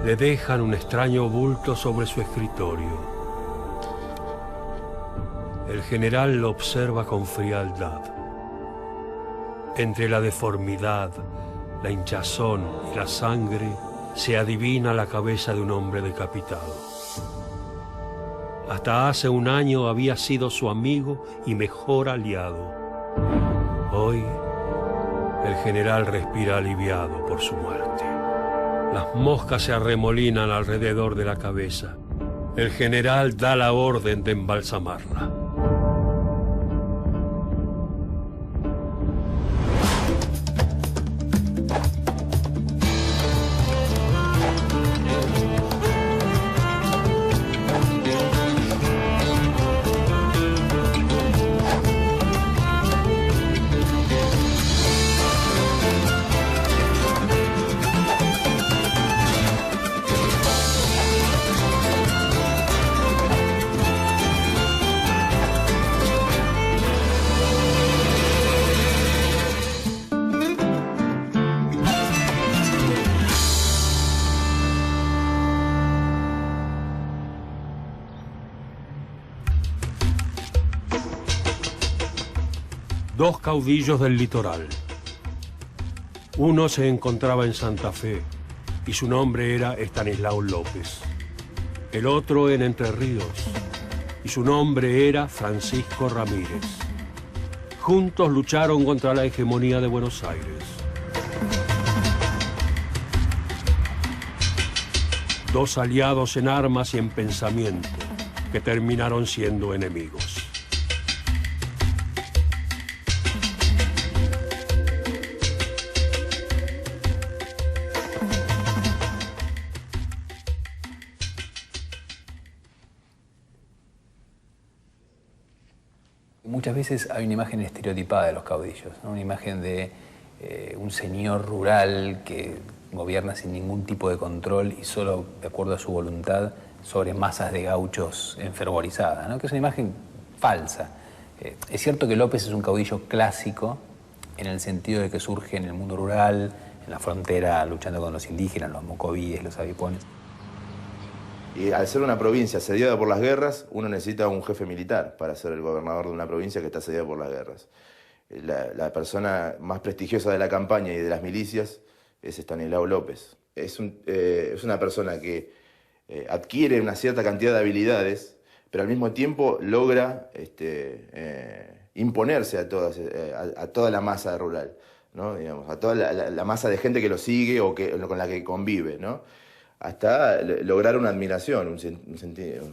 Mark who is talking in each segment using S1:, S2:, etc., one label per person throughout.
S1: le dejan un extraño bulto sobre su escritorio. El general lo observa con frialdad. Entre la deformidad, la hinchazón y la sangre se adivina la cabeza de un hombre decapitado. Hasta hace un año había sido su amigo y mejor aliado. Hoy, el general respira aliviado por su muerte. Las moscas se arremolinan alrededor de la cabeza. El general da la orden de embalsamarla. Dos caudillos del litoral. Uno se encontraba en Santa Fe y su nombre era Estanislao López. El otro en Entre Ríos y su nombre era Francisco Ramírez. Juntos lucharon contra la hegemonía de Buenos Aires. Dos aliados en armas y en pensamiento que terminaron siendo enemigos.
S2: Muchas veces hay una imagen estereotipada de los caudillos, ¿no? Una imagen de un señor rural que gobierna sin ningún tipo de control y solo de acuerdo a su voluntad sobre masas de gauchos enfervorizadas, ¿no? Que es una imagen falsa. Es cierto que López es un caudillo clásico en el sentido de que surge en el mundo rural, en la frontera, luchando con los indígenas, los mocovíes, los avipones.
S3: Y al ser una provincia asediada por las guerras, uno necesita un jefe militar para ser el gobernador de una provincia que está asediada por las guerras. La persona más prestigiosa de la campaña y de las milicias es Estanislao López. Es una persona que adquiere una cierta cantidad de habilidades, pero al mismo tiempo logra imponerse a toda la masa rural, ¿no? Digamos, a toda la masa de gente que lo sigue o con la que convive, ¿no? Hasta lograr una admiración, un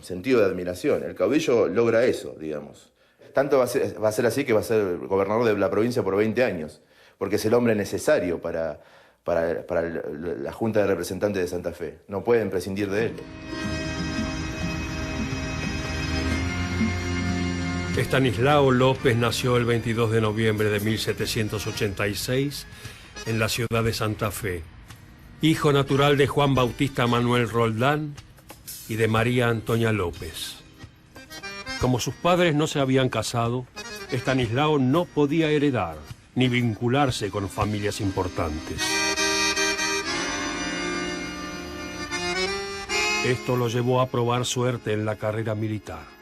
S3: sentido de admiración. El caudillo logra eso, digamos. Tanto va a ser así que va a ser gobernador de la provincia por 20 años, porque es el hombre necesario para la Junta de Representantes de Santa Fe. No pueden prescindir de él.
S1: Estanislao López nació el 22 de noviembre de 1786 en la ciudad de Santa Fe. Hijo natural de Juan Bautista Manuel Roldán y de María Antonia López. Como sus padres no se habían casado, Estanislao no podía heredar ni vincularse con familias importantes. Esto lo llevó a probar suerte en la carrera militar.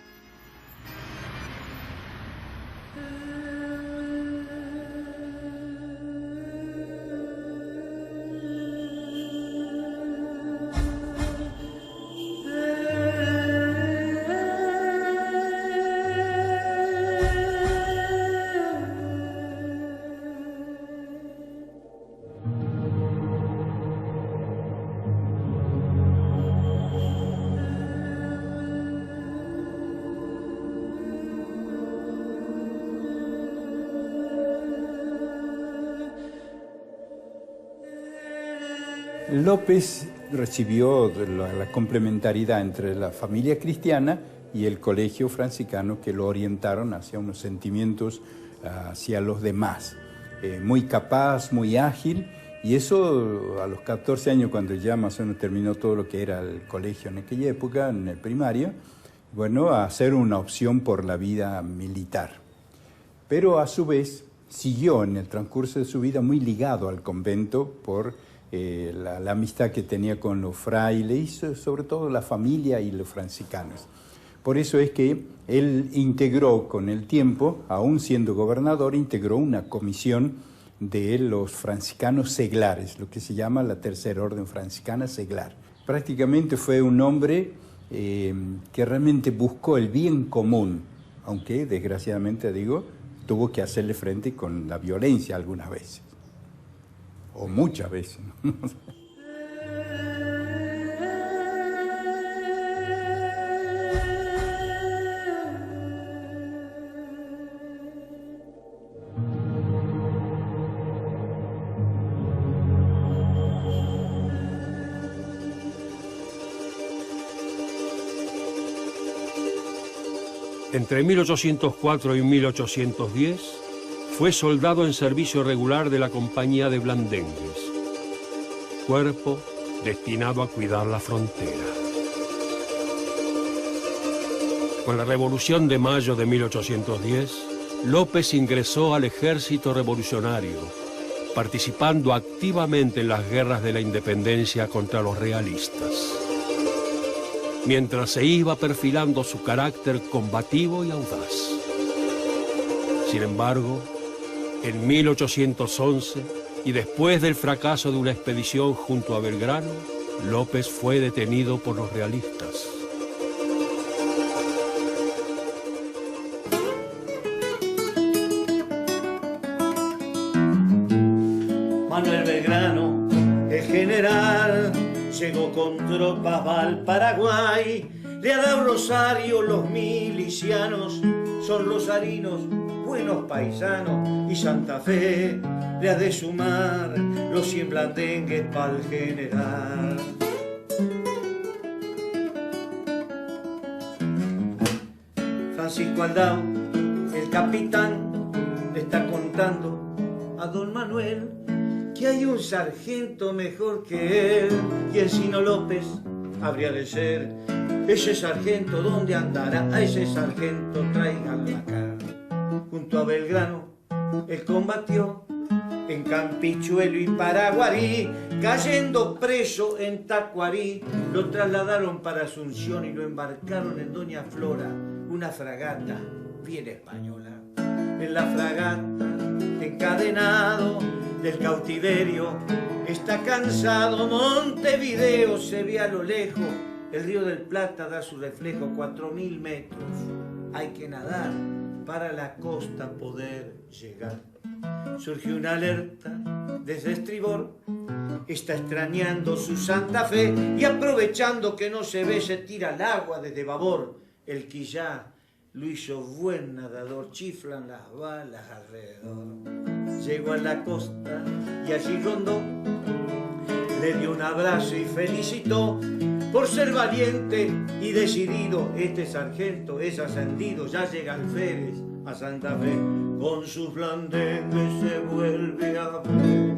S4: López recibió la complementariedad entre la familia cristiana y el colegio franciscano que lo orientaron hacia unos sentimientos hacia los demás. Muy capaz, muy ágil, y eso a los 14 años, cuando ya más o menos terminó todo lo que era el colegio en aquella época, en el primario, bueno, a hacer una opción por la vida militar. Pero a su vez siguió en el transcurso de su vida muy ligado al convento por la amistad que tenía con los frailes y sobre todo la familia y los franciscanos. Por eso es que él integró con el tiempo, aún siendo gobernador, integró una comisión de los franciscanos seglares, lo que se llama la Tercera Orden Franciscana Seglar. Prácticamente fue un hombre que realmente buscó el bien común, aunque desgraciadamente, digo, tuvo que hacerle frente con la violencia algunas veces, o muchas veces, ¿no?
S1: Entre 1804 y 1810 fue soldado en servicio regular de la Compañía de Blandengues, cuerpo destinado a cuidar la frontera. Con la Revolución de Mayo de 1810, López ingresó al ejército revolucionario, participando activamente en las guerras de la independencia contra los realistas, mientras se iba perfilando su carácter combativo y audaz. Sin embargo, en 1811, y después del fracaso de una expedición junto a Belgrano, López fue detenido por los realistas.
S5: Manuel Belgrano, el general, llegó con tropas al Paraguay, le ha dado Rosario, los milicianos son rosarinos, buenos paisanos, y Santa Fe le ha de sumar los 100 blandengues pa'l general. Francisco Aldao, el capitán, le está contando a don Manuel que hay un sargento mejor que él, y Encino López habría de ser. Ese sargento, ¿dónde andará? A ese sargento tráiganlo acá. Junto a Belgrano, él combatió en Campichuelo y Paraguarí, cayendo preso en Tacuarí. Lo trasladaron para Asunción y lo embarcaron en Doña Flora, una fragata bien española. En la fragata, encadenado del cautiverio, está cansado. Montevideo se ve a lo lejos, el Río del Plata da su reflejo, 4000 metros. Hay que nadar para la costa poder llegar. Surgió una alerta desde estribor, está extrañando su Santa Fe, y aprovechando que no se ve, se tira al agua desde babor. El quillá lo hizo buen nadador, chiflan las balas alrededor. Llegó a la costa y allí rondó, le dio un abrazo y felicitó por ser valiente y decidido. Este sargento es ascendido, ya llega alférez a Santa Fe, con sus blandengues se vuelve a ver.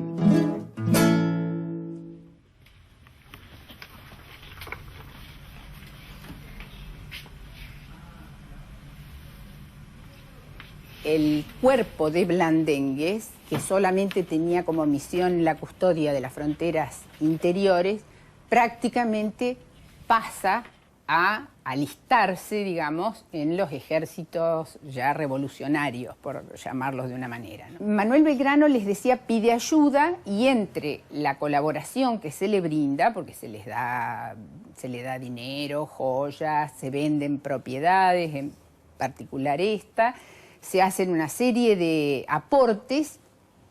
S6: El cuerpo de blandengues, que solamente tenía como misión la custodia de las fronteras interiores, prácticamente pasa a alistarse, digamos, en los ejércitos ya revolucionarios, por llamarlos de una manera, ¿no? Manuel Belgrano, les decía, pide ayuda, y entre la colaboración que se le brinda, porque se le da dinero, joyas, se venden propiedades, en particular esta, se hacen una serie de aportes,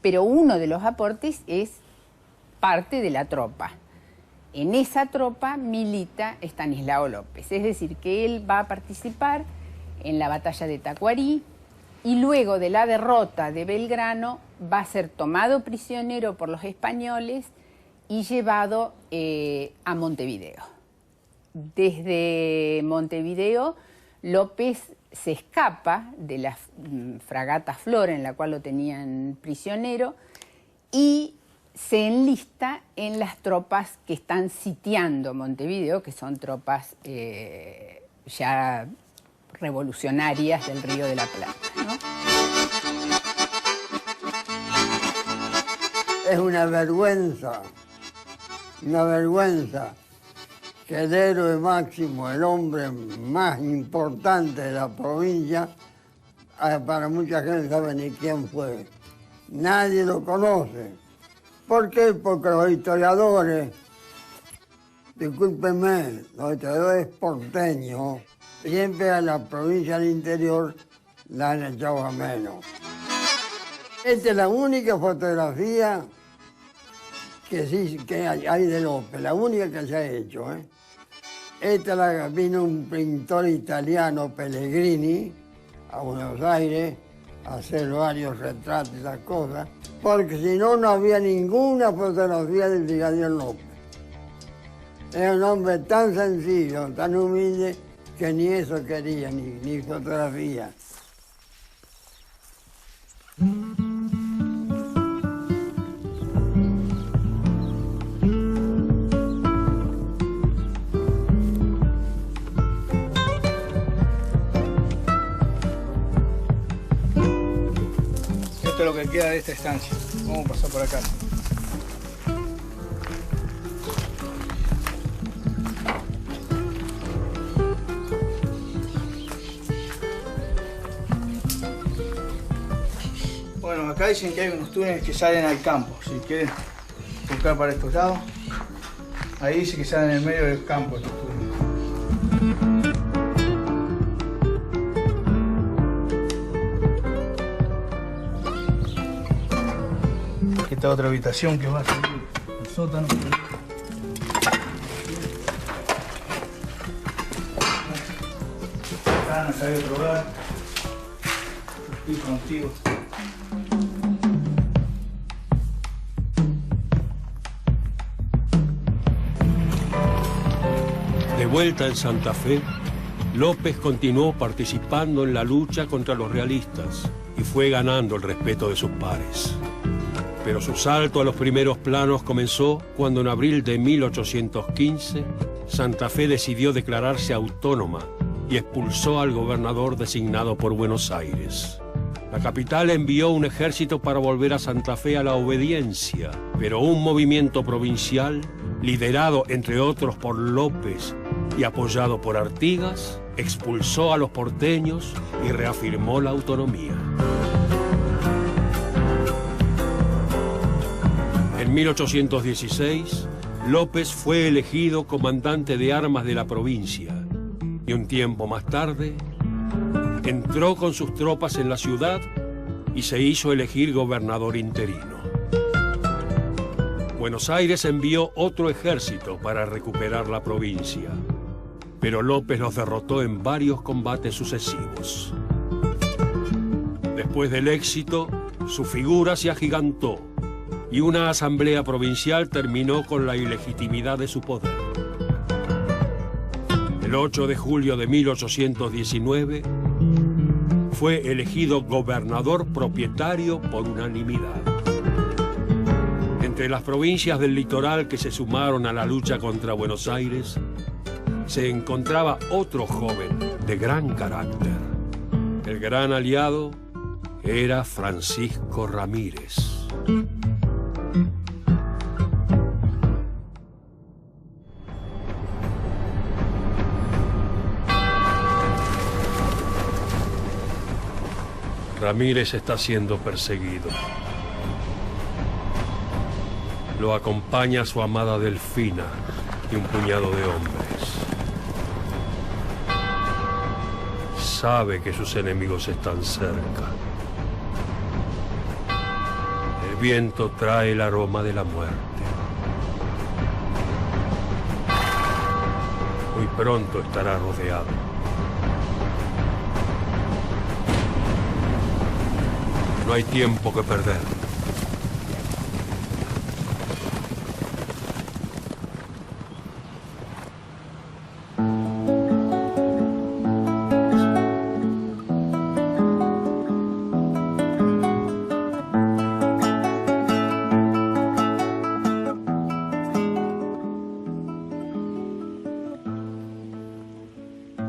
S6: pero uno de los aportes es parte de la tropa. En esa tropa milita Estanislao López, es decir, que él va a participar en la batalla de Tacuarí, y luego de la derrota de Belgrano va a ser tomado prisionero por los españoles y llevado a Montevideo. Desde Montevideo, López se escapa de la fragata Flora, en la cual lo tenían prisionero, y se enlista en las tropas que están sitiando Montevideo, que son tropas ya revolucionarias del Río de la Plata, ¿no?
S7: Es una vergüenza una vergüenza que el héroe máximo, el hombre más importante de la provincia, para mucha gente no sabe ni quién fue. Nadie lo conoce. ¿Por qué? Porque los historiadores, discúlpenme, los historiadores porteños, siempre a la provincia del interior la han echado a menos. Esta es la única fotografía que hay de López, la única que se ha hecho. Esta vino un pintor italiano, Pellegrini, a Buenos Aires, a hacer varios retratos y esas cosas, porque si no, no había ninguna fotografía del brigadier López. Era un hombre tan sencillo, tan humilde, que ni eso quería, ni fotografía.
S8: Esto es lo que queda de esta estancia. Vamos a pasar por acá. Bueno, acá dicen que hay unos túneles que salen al campo. Si quieren buscar para estos lados, ahí dice que salen en el medio del campo estos túneles. Aquí está otra habitación que va a salir al sótano. Acá hay otro hogar. Los picos antiguos.
S1: De vuelta en Santa Fe, López continuó participando en la lucha contra los realistas y fue ganando el respeto de sus pares. Pero su salto a los primeros planos comenzó cuando en abril de 1815 Santa Fe decidió declararse autónoma y expulsó al gobernador designado por Buenos Aires. La capital envió un ejército para volver a Santa Fe a la obediencia, pero un movimiento provincial, liderado entre otros por López y apoyado por Artigas, expulsó a los porteños y reafirmó la autonomía. En 1816, López fue elegido comandante de armas de la provincia y un tiempo más tarde entró con sus tropas en la ciudad y se hizo elegir gobernador interino. Buenos Aires envió otro ejército para recuperar la provincia, pero López los derrotó en varios combates sucesivos. Después del éxito, su figura se agigantó y una asamblea provincial terminó con la ilegitimidad de su poder. El 8 de julio de 1819 fue elegido gobernador propietario por unanimidad. Entre las provincias del litoral que se sumaron a la lucha contra Buenos Aires, se encontraba otro joven de gran carácter. El gran aliado era Francisco Ramírez. Ramírez está siendo perseguido. Lo acompaña su amada Delfina y un puñado de hombres. Sabe que sus enemigos están cerca. El viento trae el aroma de la muerte. Muy pronto estará rodeado. No hay tiempo que perder.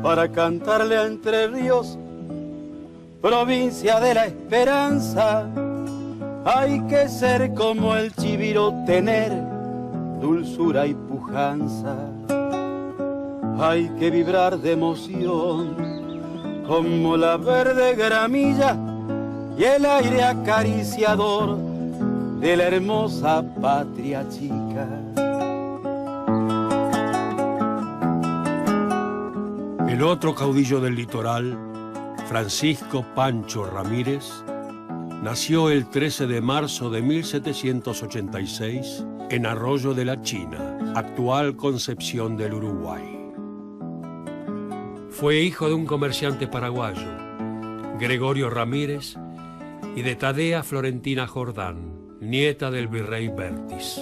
S9: Para cantarle a Entre Ríos, provincia de la esperanza, hay que ser como el Chiviro, tener dulzura y pujanza. Hay que vibrar de emoción como la verde gramilla y el aire acariciador de la hermosa patria chica.
S1: El otro caudillo del litoral, Francisco Pancho Ramírez, nació el 13 de marzo de 1786 en Arroyo de la China, actual Concepción del Uruguay. Fue hijo de un comerciante paraguayo, Gregorio Ramírez, y de Tadea Florentina Jordán, nieta del virrey Bertis.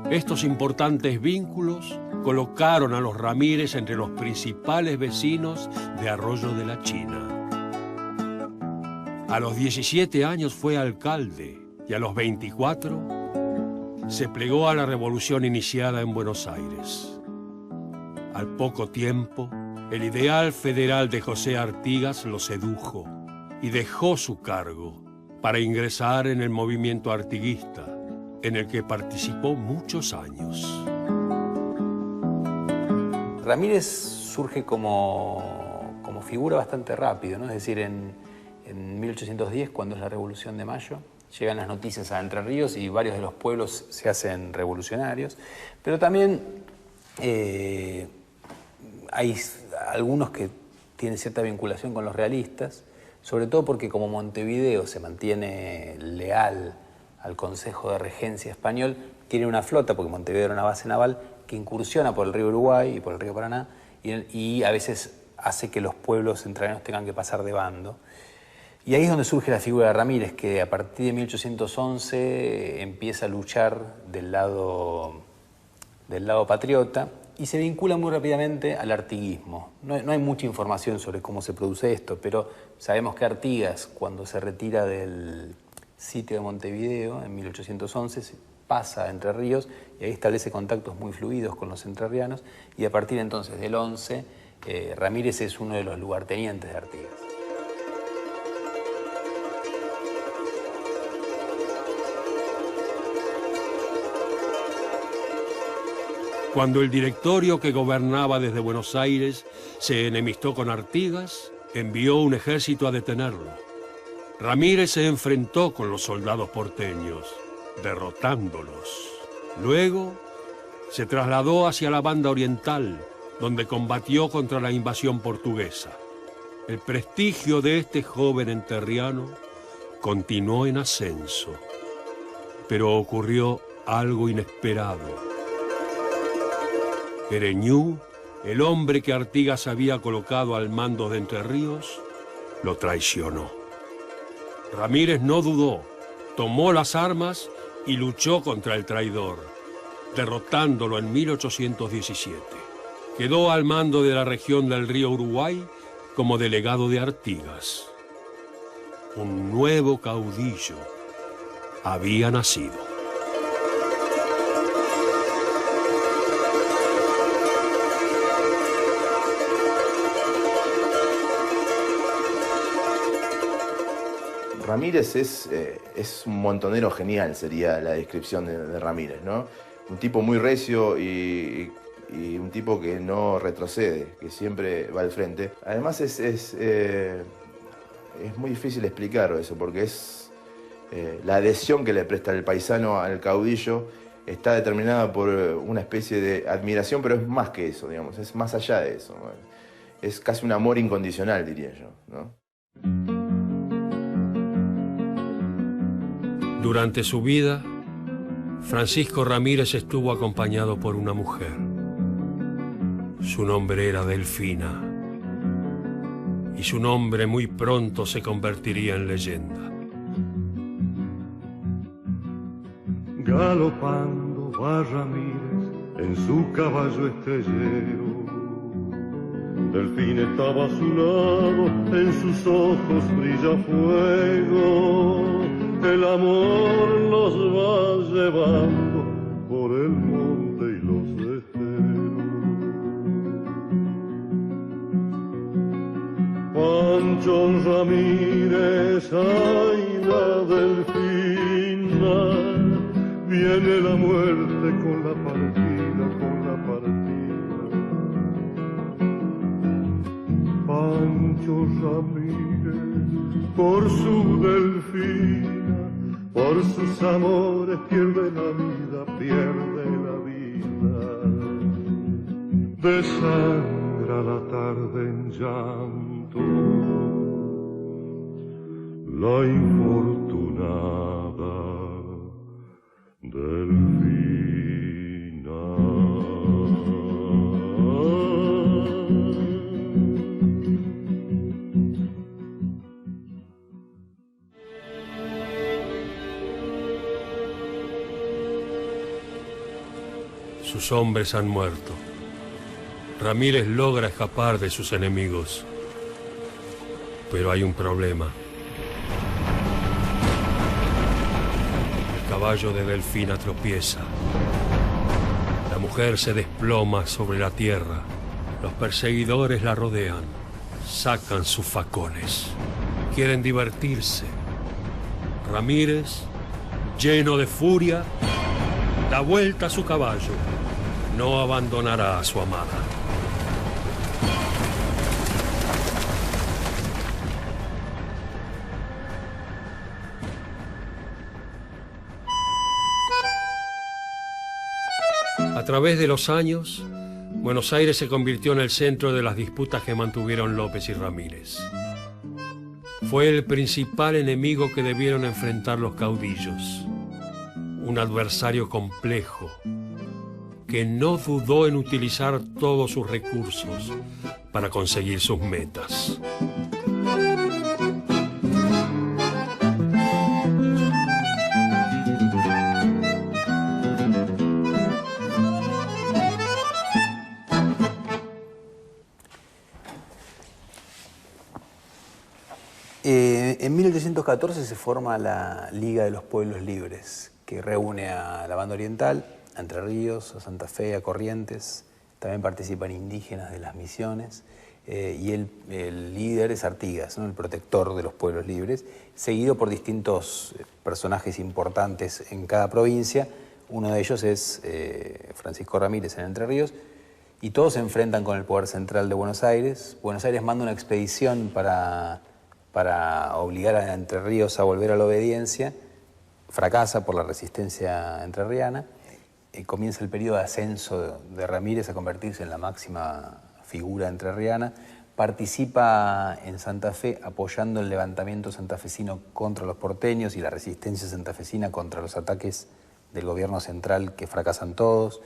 S1: Estos importantes vínculos colocaron a los Ramírez entre los principales vecinos de Arroyo de la China. A los 17 años fue alcalde y a los 24 se plegó a la revolución iniciada en Buenos Aires. Al poco tiempo, el ideal federal de José Artigas lo sedujo y dejó su cargo para ingresar en el movimiento artiguista, en el que participó muchos años.
S2: Ramírez surge como figura bastante rápido, ¿no? Es decir, en 1810, cuando es la Revolución de Mayo, llegan las noticias a Entre Ríos y varios de los pueblos se hacen revolucionarios, pero también hay algunos que tienen cierta vinculación con los realistas, sobre todo porque como Montevideo se mantiene leal al Consejo de Regencia español, tiene una flota, porque Montevideo era una base naval, que incursiona por el río Uruguay y por el río Paraná, y a veces hace que los pueblos entrerrianos tengan que pasar de bando. Y ahí es donde surge la figura de Ramírez, que a partir de 1811 empieza a luchar del lado patriota y se vincula muy rápidamente al artiguismo. No hay mucha información sobre cómo se produce esto, pero sabemos que Artigas, cuando se retira del sitio de Montevideo en 1811, pasa a Entre Ríos y ahí establece contactos muy fluidos con los entrerrianos, y a partir entonces del 11, Ramírez es uno de los lugartenientes de Artigas.
S1: Cuando el directorio que gobernaba desde Buenos Aires se enemistó con Artigas, envió un ejército a detenerlo. Ramírez se enfrentó con los soldados porteños, derrotándolos. Luego se trasladó hacia la banda oriental, donde combatió contra la invasión portuguesa. El prestigio de este joven entrerriano continuó en ascenso, pero ocurrió algo inesperado. Ereñú, el hombre que Artigas había colocado al mando de Entre Ríos, lo traicionó. Ramírez no dudó, tomó las armas y luchó contra el traidor, derrotándolo en 1817. Quedó al mando de la región del río Uruguay como delegado de Artigas. Un nuevo caudillo había nacido.
S3: Ramírez es un montonero genial, sería la descripción de Ramírez, ¿no? Un tipo muy recio y un tipo que no retrocede, que siempre va al frente. Además es muy difícil explicar eso, porque es la adhesión que le presta el paisano al caudillo está determinada por una especie de admiración, pero es más que eso, digamos, es más allá de eso, ¿no? Es casi un amor incondicional, diría yo, ¿no?
S1: Durante su vida, Francisco Ramírez estuvo acompañado por una mujer. Su nombre era Delfina, y su nombre muy pronto se convertiría en leyenda.
S10: Galopando va Ramírez en su caballo estrellero. Delfín estaba a su lado, en sus ojos brilla fuego. El amor los va llevando por el monte y los esteros. Pancho Ramírez, ay la Delfina, viene la muerte triste con la partida, con la partida. Pancho Ramírez, por su Delfina, por sus amores pierde la vida, pierde la vida. Desangra la tarde en llanto, la infortunada Delfina.
S1: Sus hombres han muerto. Ramírez logra escapar de sus enemigos. Pero hay un problema. El caballo de Delfina tropieza. La mujer se desploma sobre la tierra. Los perseguidores la rodean. Sacan sus facones. Quieren divertirse. Ramírez, lleno de furia, da vuelta a su caballo. No abandonará a su amada. A través de los años, Buenos Aires se convirtió en el centro de las disputas que mantuvieron López y Ramírez. Fue el principal enemigo que debieron enfrentar los caudillos. Un adversario complejo, que no dudó en utilizar todos sus recursos para conseguir sus metas.
S2: En 1814 se forma la Liga de los Pueblos Libres, que reúne a la Banda Oriental, a Entre Ríos, a Santa Fe, a Corrientes. También participan indígenas de las misiones. Y el líder es Artigas, ¿no? El protector de los pueblos libres, seguido por distintos personajes importantes en cada provincia. Uno de ellos es Francisco Ramírez en Entre Ríos, y todos se enfrentan con el poder central de Buenos Aires. Buenos Aires manda una expedición para obligar a Entre Ríos a volver a la obediencia. Fracasa por la resistencia entrerriana. Comienza el periodo de ascenso de Ramírez a convertirse en la máxima figura entrerriana. Participa en Santa Fe apoyando el levantamiento santafesino contra los porteños y la resistencia santafesina contra los ataques del gobierno central, que fracasan todos.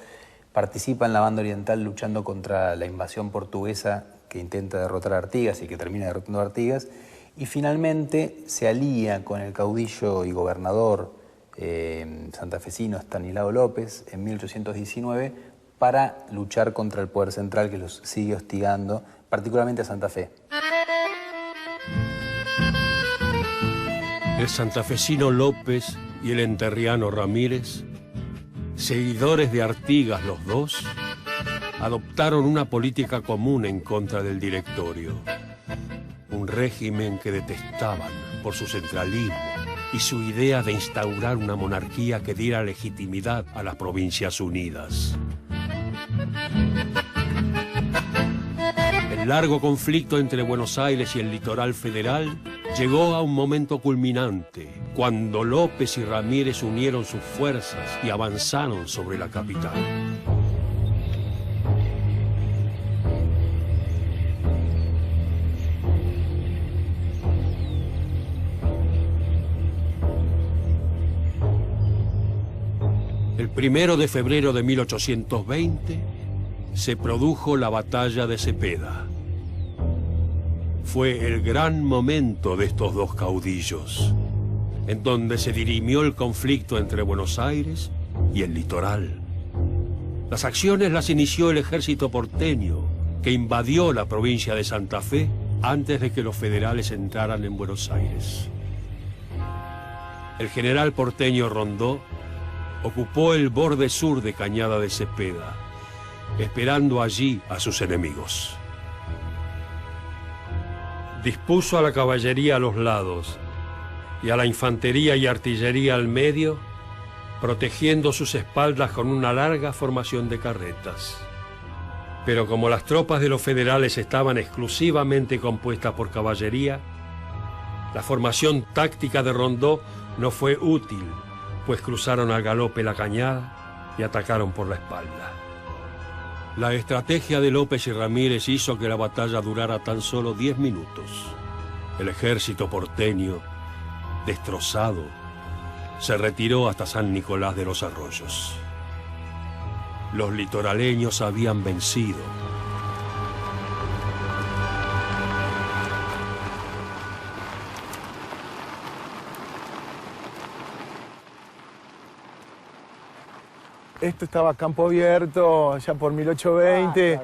S2: Participa en la Banda Oriental luchando contra la invasión portuguesa que intenta derrotar a Artigas y que termina derrotando a Artigas. Y finalmente se alía con el caudillo y gobernador santafesino Estanislao López en 1819 para luchar contra el poder central que los sigue hostigando, particularmente a Santa Fe.
S1: El santafesino López y el enterriano Ramírez, seguidores de Artigas los dos, adoptaron una política común en contra del Directorio. Un régimen que detestaban por su centralismo y su idea de instaurar una monarquía que diera legitimidad a las Provincias Unidas. El largo conflicto entre Buenos Aires y el litoral federal llegó a un momento culminante, cuando López y Ramírez unieron sus fuerzas y avanzaron sobre la capital. El 1 de febrero de 1820 se produjo la batalla de Cepeda. Fue el gran momento de estos dos caudillos, en donde se dirimió el conflicto entre Buenos Aires y el litoral. Las acciones las inició el ejército porteño, que invadió la provincia de Santa Fe antes de que los federales entraran en Buenos Aires. El general porteño Rondó ocupó el borde sur de Cañada de Cepeda, esperando allí a sus enemigos. Dispuso a la caballería a los lados y a la infantería y artillería al medio protegiendo sus espaldas con una larga formación de carretas. Pero como las tropas de los federales estaban exclusivamente compuestas por caballería, la formación táctica de Rondó no fue útil, pues cruzaron al galope la cañada y atacaron por la espalda. La estrategia de López y Ramírez hizo que la batalla durara tan solo 10 minutos. El ejército porteño, destrozado, se retiró hasta San Nicolás de los Arroyos. Los litoraleños habían vencido.
S11: Esto estaba a campo abierto, ya por 1820,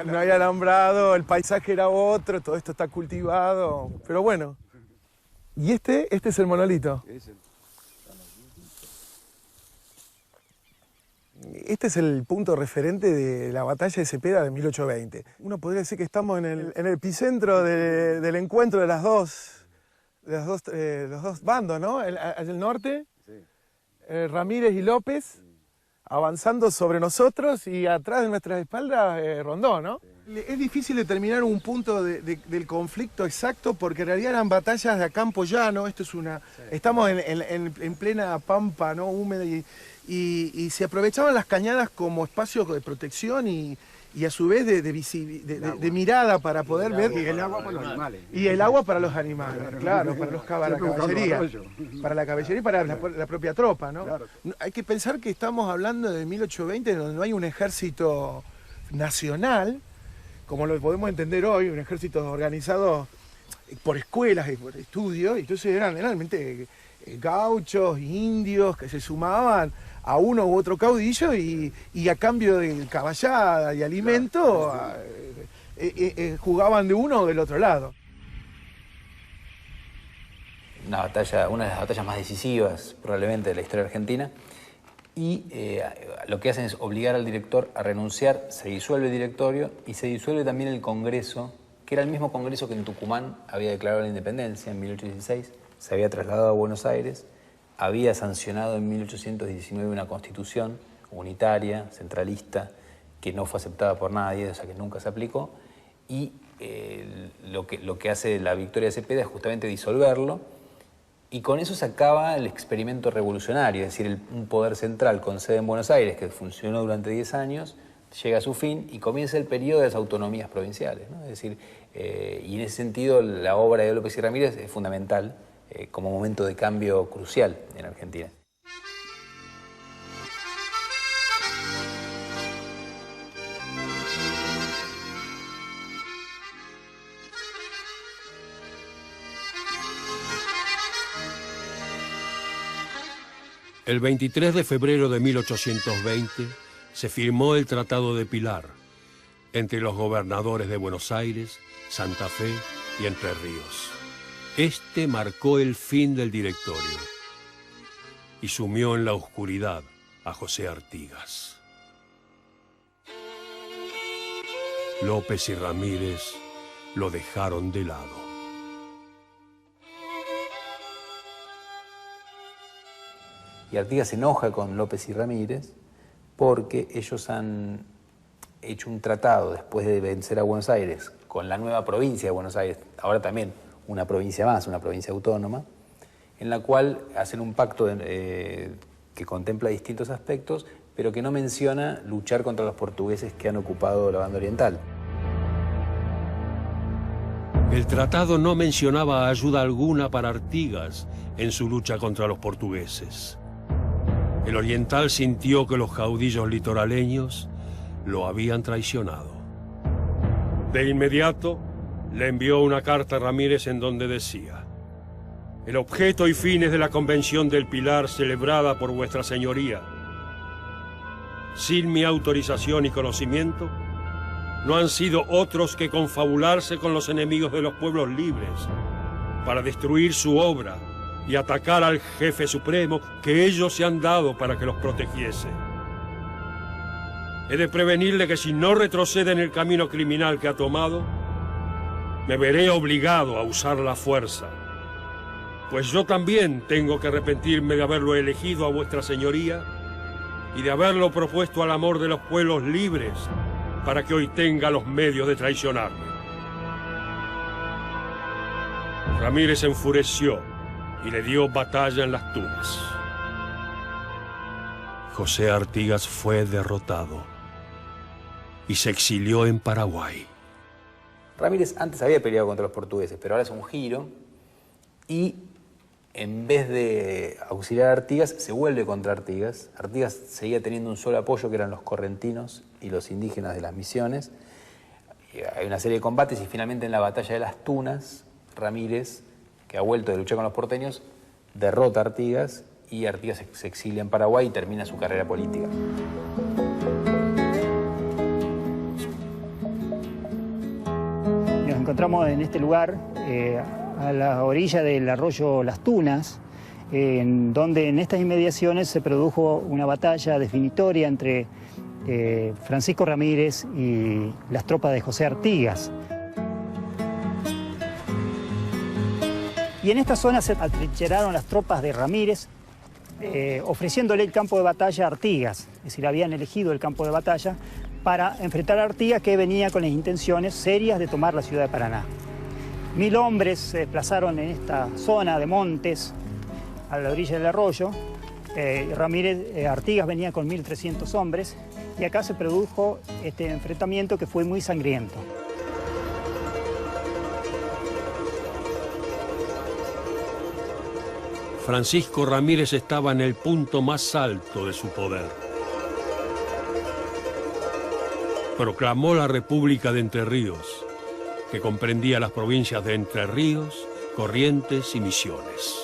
S11: no había alambrado, el paisaje era otro, todo esto está cultivado, pero bueno. ¿Y este es el monolito? Este es el punto referente de la batalla de Cepeda de 1820. Uno podría decir que estamos en el epicentro del encuentro de los dos bandos, ¿no? Al norte, Ramírez y López, avanzando sobre nosotros, y atrás de nuestras espaldas Rondó, ¿no? Es difícil determinar un punto del conflicto exacto, porque en realidad eran batallas de a campo llano. Esto es estamos en plena pampa, ¿no? Húmeda, y se aprovechaban las cañadas como espacio de protección y a su vez de mirada para poder ver.
S12: Y el agua para los animales.
S11: Y el agua para los animales, claro, para la caballería. Para la caballería y para la propia tropa, ¿no? Claro. Hay que pensar que estamos hablando de 1820, donde no hay un ejército nacional, como lo podemos entender hoy, un ejército organizado por escuelas y por estudios. Entonces eran realmente gauchos, indios, que se sumaban a uno u otro caudillo y a cambio de caballada y alimento jugaban de uno o del otro lado.
S2: Una de las batallas más decisivas probablemente de la historia argentina, y lo que hacen es obligar al director a renunciar. Se disuelve el directorio y se disuelve también el Congreso, que era el mismo Congreso que en Tucumán había declarado la independencia en 1816, se había trasladado a Buenos Aires, había sancionado en 1819 una constitución unitaria, centralista, que no fue aceptada por nadie, o sea que nunca se aplicó, y lo que hace la victoria de Cepeda es justamente disolverlo, y con eso se acaba el experimento revolucionario, es decir, un poder central con sede en Buenos Aires, que funcionó durante 10 años, llega a su fin y comienza el periodo de las autonomías provinciales, ¿no? Es decir, y en ese sentido la obra de López y Ramírez es fundamental como momento de cambio crucial en Argentina.
S1: El 23 de febrero de 1820 se firmó el Tratado de Pilar entre los gobernadores de Buenos Aires, Santa Fe y Entre Ríos. Este marcó el fin del directorio y sumió en la oscuridad a José Artigas. López y Ramírez lo dejaron de lado.
S2: Y Artigas se enoja con López y Ramírez porque ellos han hecho un tratado después de vencer a Buenos Aires con la nueva provincia de Buenos Aires, ahora también una provincia más, una provincia autónoma, en la cual hacen un pacto que contempla distintos aspectos, pero que no menciona luchar contra los portugueses que han ocupado la banda oriental.
S1: El tratado no mencionaba ayuda alguna para Artigas en su lucha contra los portugueses. El oriental sintió que los caudillos litoraleños lo habían traicionado. De inmediato le envió una carta a Ramírez en donde decía: el objeto y fines de la Convención del Pilar celebrada por vuestra señoría, sin mi autorización y conocimiento, no han sido otros que confabularse con los enemigos de los pueblos libres para destruir su obra y atacar al jefe supremo que ellos se han dado para que los protegiese. He de prevenirle que si no retrocede en el camino criminal que ha tomado, me veré obligado a usar la fuerza. Pues yo también tengo que arrepentirme de haberlo elegido a vuestra señoría y de haberlo propuesto al amor de los pueblos libres para que hoy tenga los medios de traicionarme. Ramírez se enfureció y le dio batalla en las Tunas. José Artigas fue derrotado y se exilió en Paraguay.
S2: Ramírez antes había peleado contra los portugueses, pero ahora es un giro y en vez de auxiliar a Artigas, se vuelve contra Artigas. Artigas seguía teniendo un solo apoyo, que eran los correntinos y los indígenas de las misiones. Y hay una serie de combates y finalmente en la batalla de las Tunas, Ramírez, que ha vuelto de luchar con los porteños, derrota a Artigas y Artigas se exilia en Paraguay y termina su carrera política.
S12: Nos encontramos en este lugar, a la orilla del arroyo Las Tunas, en donde en estas inmediaciones se produjo una batalla definitoria entre Francisco Ramírez y las tropas de José Artigas. Y en esta zona se atrincheraron las tropas de Ramírez, ofreciéndole el campo de batalla a Artigas. Es decir, habían elegido el campo de batalla para enfrentar a Artigas, que venía con las intenciones serias de tomar la ciudad de Paraná. 1000 hombres se desplazaron en esta zona de montes, a la orilla del arroyo. Artigas venía con 1300 hombres y acá se produjo este enfrentamiento que fue muy sangriento.
S1: Francisco Ramírez estaba en el punto más alto de su poder. Proclamó la República de Entre Ríos, que comprendía las provincias de Entre Ríos, Corrientes y Misiones.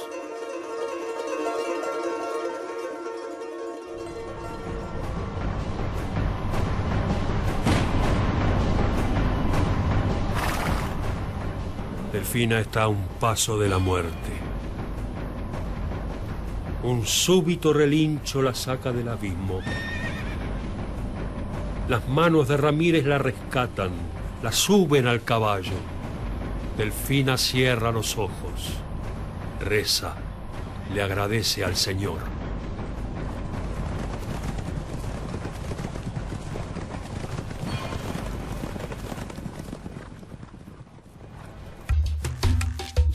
S1: Delfina está a un paso de la muerte. Un súbito relincho la saca del abismo. Las manos de Ramírez la rescatan, la suben al caballo. Delfina cierra los ojos, reza, le agradece al Señor.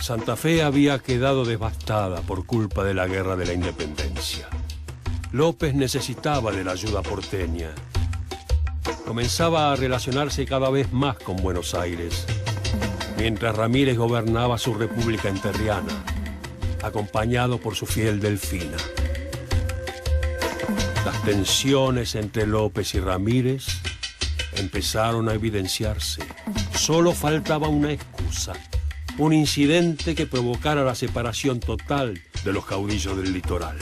S1: Santa Fe había quedado devastada por culpa de la Guerra de la Independencia. López necesitaba de la ayuda porteña. Comenzaba a relacionarse cada vez más con Buenos Aires, mientras Ramírez gobernaba su república enterriana, acompañado por su fiel Delfina. Las tensiones entre López y Ramírez empezaron a evidenciarse. Solo faltaba una excusa, un incidente que provocara la separación total de los caudillos del litoral.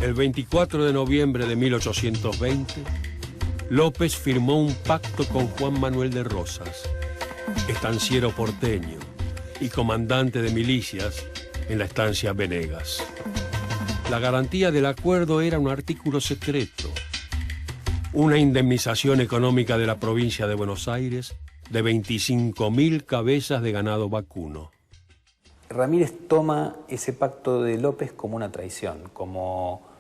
S1: El 24 de noviembre de 1820, López firmó un pacto con Juan Manuel de Rosas, estanciero porteño y comandante de milicias en la estancia Venegas. La garantía del acuerdo era un artículo secreto, una indemnización económica de la provincia de Buenos Aires de 25.000 cabezas de ganado vacuno.
S2: Ramírez toma ese pacto de López como una traición, como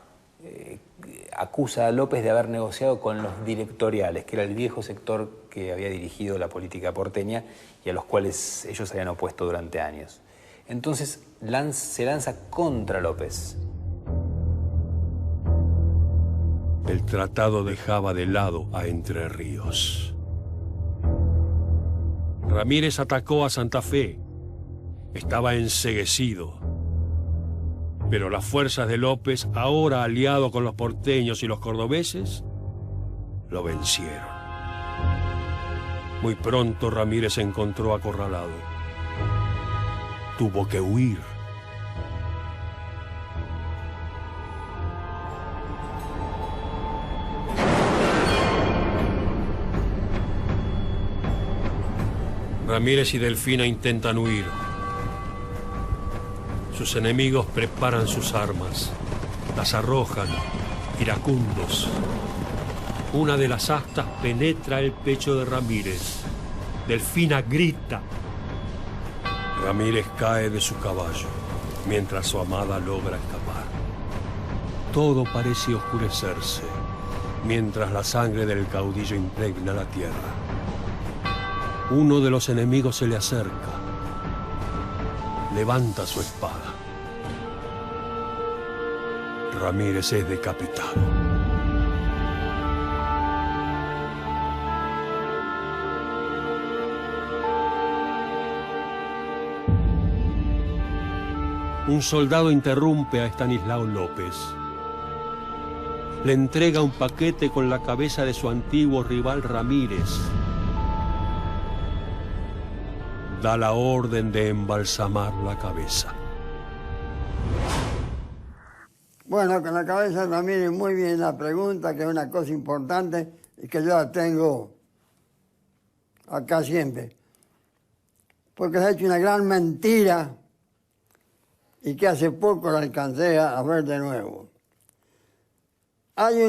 S2: acusa a López de haber negociado con los directoriales, que era el viejo sector que había dirigido la política porteña y a los cuales ellos habían opuesto durante años. Entonces se lanza contra López.
S1: El tratado dejaba de lado a Entre Ríos. Ramírez atacó a Santa Fe. Estaba enceguecido. Pero las fuerzas de López, ahora aliado con los porteños y los cordobeses, lo vencieron. Muy pronto Ramírez se encontró acorralado. Tuvo que huir. Ramírez y Delfina intentan huir. Sus enemigos preparan sus armas, las arrojan, iracundos. Una de las astas penetra el pecho de Ramírez. Delfina grita. Ramírez cae de su caballo, mientras su amada logra escapar. Todo parece oscurecerse, mientras la sangre del caudillo impregna la tierra. Uno de los enemigos se le acerca. Levanta su espada. Ramírez es decapitado. Un soldado interrumpe a Estanislao López. Le entrega un paquete con la cabeza de su antiguo rival Ramírez. Da la orden de embalsamar la cabeza.
S7: Bueno, con la cabeza de Ramírez, muy bien la pregunta, que es una cosa importante y que yo la tengo acá siempre. Porque se ha hecho una gran mentira y que hace poco la alcancé a ver de nuevo. Hay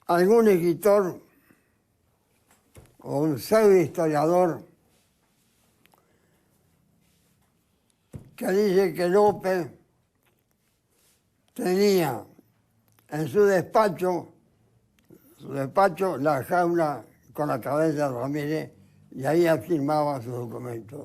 S7: algún escritor o un pseudo historiador que dice que López tenía en su despacho la jaula con la cabeza de Ramírez y ahí firmaba sus documentos.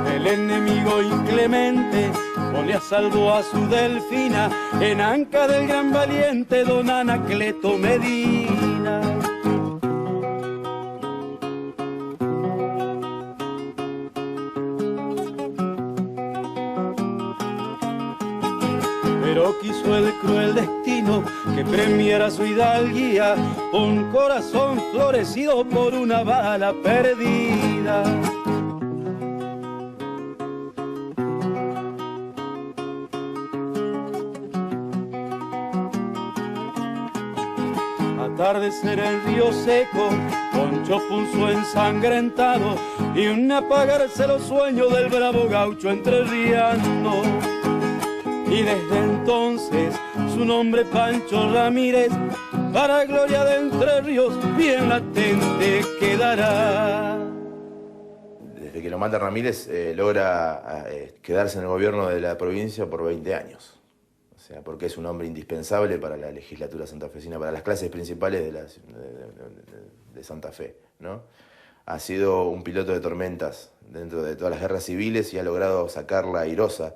S9: El enemigo inclemente pone a salvo a su delfina en anca del gran valiente don Anacleto Medina. Pero quiso el cruel destino que premiara su hidalguía, un corazón florecido por una bala perdida. Atardecer en Río Seco, Poncho puso ensangrentado y un apagarse los sueños del bravo gaucho entrerriano. Y desde entonces su nombre Pancho Ramírez, para gloria de Entre Ríos, bien latente quedará.
S3: Desde que lo mata Ramírez, logra quedarse en el gobierno de la provincia por 20 años. O sea, porque es un hombre indispensable para la legislatura santafesina, para las clases principales de Santa Fe, ¿no? Ha sido un piloto de tormentas dentro de todas las guerras civiles y ha logrado sacarla airosa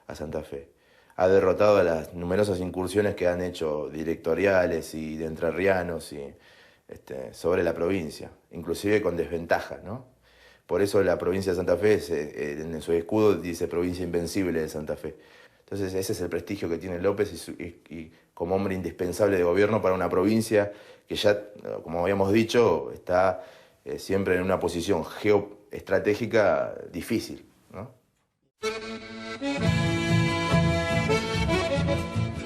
S3: a Santa Fe. Ha derrotado a las numerosas incursiones que han hecho directoriales y de entrerrianos sobre la provincia, inclusive con desventaja, ¿no? Por eso la provincia de Santa Fe, en su escudo dice provincia invencible de Santa Fe. Entonces ese es el prestigio que tiene López y como hombre indispensable de gobierno para una provincia que ya, como habíamos dicho, está siempre en una posición geoestratégica difícil, ¿no?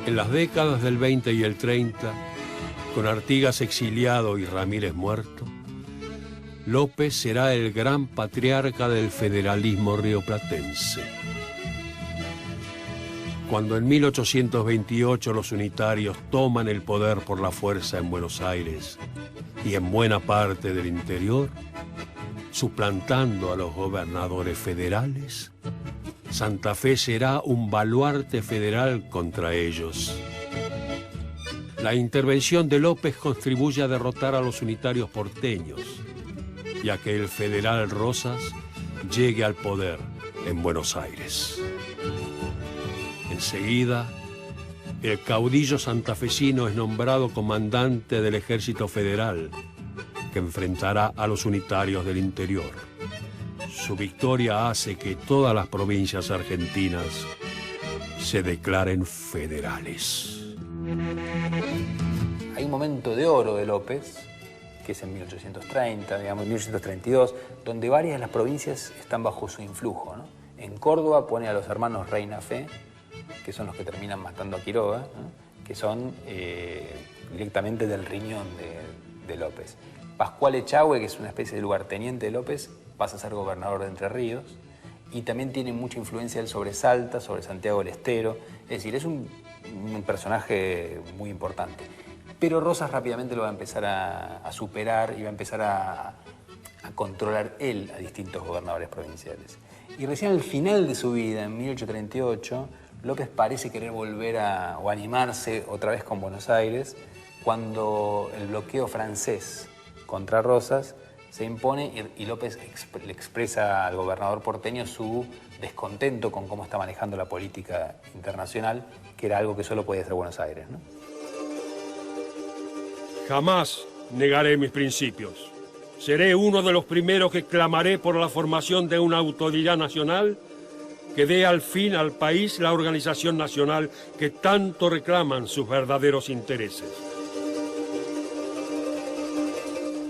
S1: En las décadas del 20 y el 30, con Artigas exiliado y Ramírez muerto, López será el gran patriarca del federalismo rioplatense. Cuando en 1828 los unitarios toman el poder por la fuerza en Buenos Aires y en buena parte del interior, suplantando a los gobernadores federales, Santa Fe será un baluarte federal contra ellos. La intervención de López contribuye a derrotar a los unitarios porteños y a que el federal Rosas llegue al poder en Buenos Aires. Enseguida, el caudillo santafesino es nombrado comandante del ejército federal, que enfrentará a los unitarios del interior. Su victoria hace que todas las provincias argentinas se declaren federales.
S2: Hay un momento de oro de López, que es en 1830, digamos, 1832, donde varias de las provincias están bajo su influjo, ¿no? En Córdoba pone a los hermanos Reina Fe, que son los que terminan matando a Quiroga, ¿no? Que son directamente del riñón de López. Pascual Echagüe, que es una especie de lugarteniente de López, pasa a ser gobernador de Entre Ríos, y también tiene mucha influencia él sobre Salta, sobre Santiago del Estero. Es decir, es un personaje muy importante. Pero Rosas rápidamente lo va a empezar a superar y va a empezar a controlar él a distintos gobernadores provinciales. Y recién al final de su vida, en 1838, López parece querer volver o animarse otra vez con Buenos Aires, cuando el bloqueo francés contra Rosas se impone y López le expresa al gobernador porteño su descontento con cómo está manejando la política internacional, que era algo que solo podía hacer Buenos Aires, ¿no?
S1: Jamás negaré mis principios. Seré uno de los primeros que clamaré por la formación de una autoridad nacional que dé al fin al país la organización nacional que tanto reclaman sus verdaderos intereses.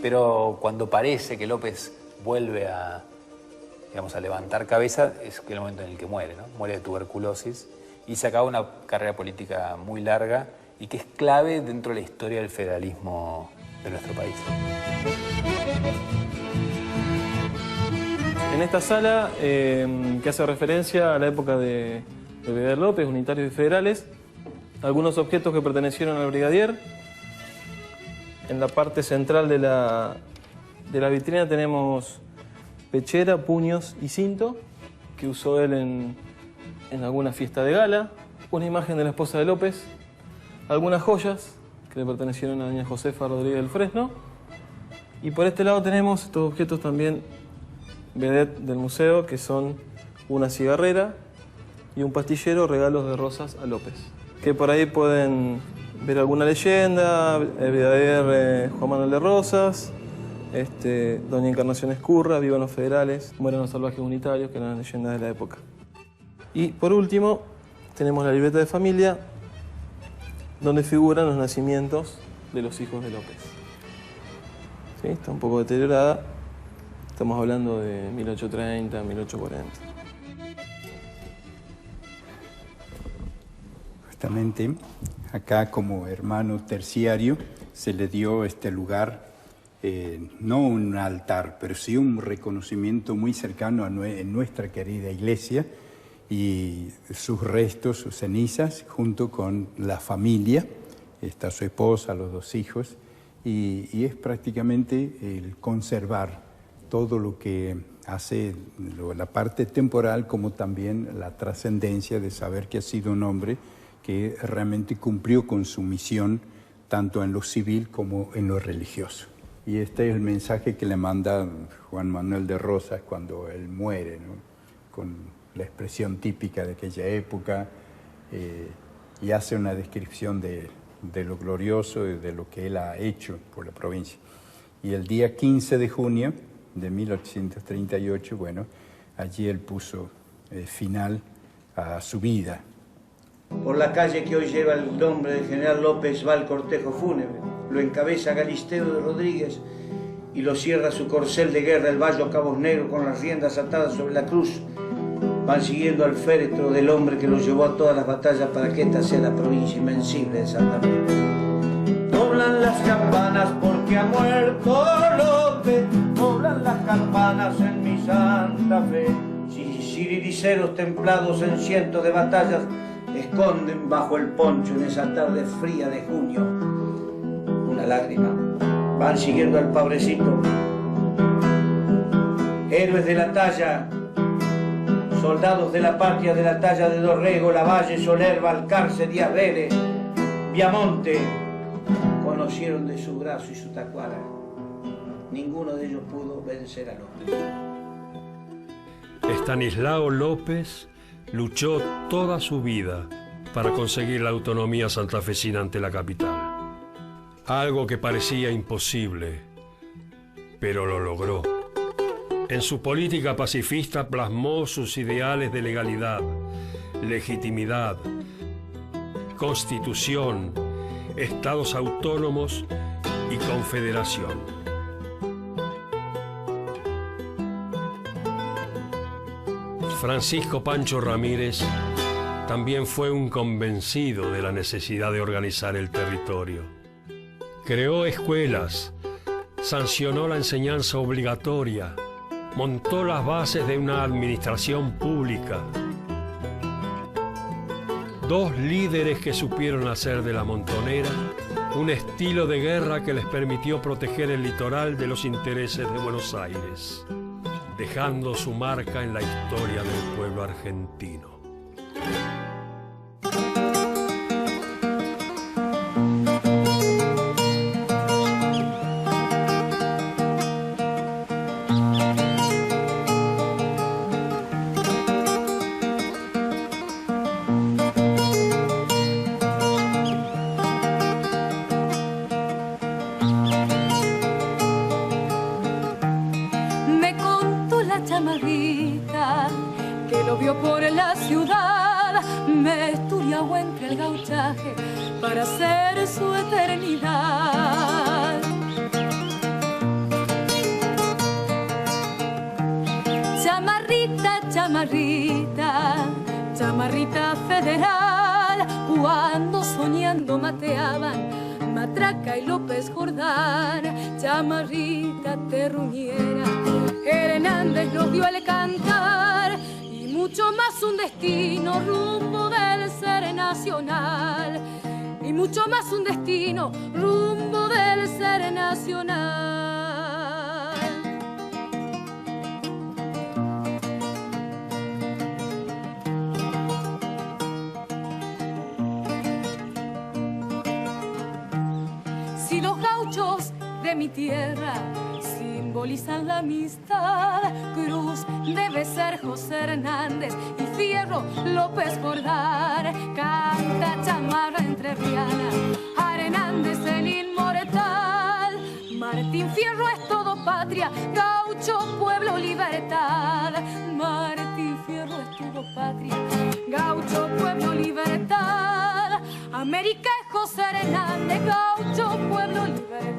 S2: Pero cuando parece que López vuelve a levantar cabeza, es el momento en el que muere, ¿no? Muere de tuberculosis y se acaba una carrera política muy larga y que es clave dentro de la historia del federalismo de nuestro país.
S13: En esta sala, que hace referencia a la época de Brigadier López, unitarios y federales, algunos objetos que pertenecieron al brigadier. En la parte central de la vitrina tenemos pechera, puños y cinto, que usó él en alguna fiesta de gala, una imagen de la esposa de López, algunas joyas que le pertenecieron a doña Josefa Rodríguez del Fresno, y por este lado tenemos estos objetos también vedette del museo, que son una cigarrera y un pastillero, regalos de Rosas a López, que por ahí pueden ver alguna leyenda, el brigadier Juan Manuel de Rosas, doña Encarnación Escurra, vivan los federales, mueran los salvajes unitarios, que eran las leyendas de la época. Y por último, tenemos la libreta de familia, donde figuran los nacimientos de los hijos de López. ¿Sí? Está un poco deteriorada, estamos hablando de 1830, 1840.
S4: Justamente acá, como hermano terciario, se le dio este lugar, no un altar, pero sí un reconocimiento muy cercano en nuestra querida iglesia, y sus restos, sus cenizas, junto con la familia, está su esposa, los dos hijos, y es prácticamente el conservar todo lo que hace la parte temporal, como también la trascendencia de saber que ha sido un hombre que realmente cumplió con su misión, tanto en lo civil como en lo religioso. Y este es el mensaje que le manda Juan Manuel de Rosas cuando él muere, ¿no? Con la expresión típica de aquella época, y hace una descripción de lo glorioso y de lo que él ha hecho por la provincia. Y el día 15 de junio de 1838, bueno, allí él puso final a su vida.
S5: Por la calle que hoy lleva el nombre del general López va el cortejo fúnebre. Lo encabeza Galisteo de Rodríguez y lo cierra su corcel de guerra, el Bayo Cabos Negros, con las riendas atadas sobre la cruz. Van siguiendo al féretro del hombre que lo llevó a todas las batallas para que esta sea la provincia invencible de Santa Fe. Doblan las campanas porque ha muerto López, doblan las campanas en mi Santa Fe. Siririceros templados en cientos de batallas esconden bajo el poncho en esa tarde fría de junio una lágrima. Van siguiendo al pobrecito. Héroes de la talla, soldados de la patria de la talla de Dorrego, Lavalle, Soler, Balcarce, Díaz Vélez, Viamonte, conocieron de su brazo y su tacuara. Ninguno de ellos pudo vencer a López.
S1: Estanislao López luchó toda su vida para conseguir la autonomía santafesina ante la capital. Algo que parecía imposible, pero lo logró. En su política pacifista plasmó sus ideales de legalidad, legitimidad, constitución, estados autónomos y confederación. Francisco Pancho Ramírez también fue un convencido de la necesidad de organizar el territorio. Creó escuelas, sancionó la enseñanza obligatoria, montó las bases de una administración pública. Dos líderes que supieron hacer de la Montonera un estilo de guerra que les permitió proteger el litoral de los intereses de Buenos Aires, dejando su marca en la historia del pueblo argentino.
S14: Para ser su eternidad. Chamarrita, chamarrita, chamarrita federal, cuando soñando mateaban Matraca y López Jordán, chamarrita terruñera, Hernández nos dio el cantar y mucho más un destino rumbo del ser nacional. Y mucho más un destino rumbo del ser nacional. Si los gauchos de mi tierra simbolizan la amistad, cruz debe ser José Hernández y Fierro López Jordán. Canta chamarra entrerriana, Hernández el inmortal. Martín Fierro es todo patria, gaucho, pueblo, libertad. Martín Fierro es todo patria, gaucho, pueblo, libertad. América es José Hernández, gaucho, pueblo, libertad.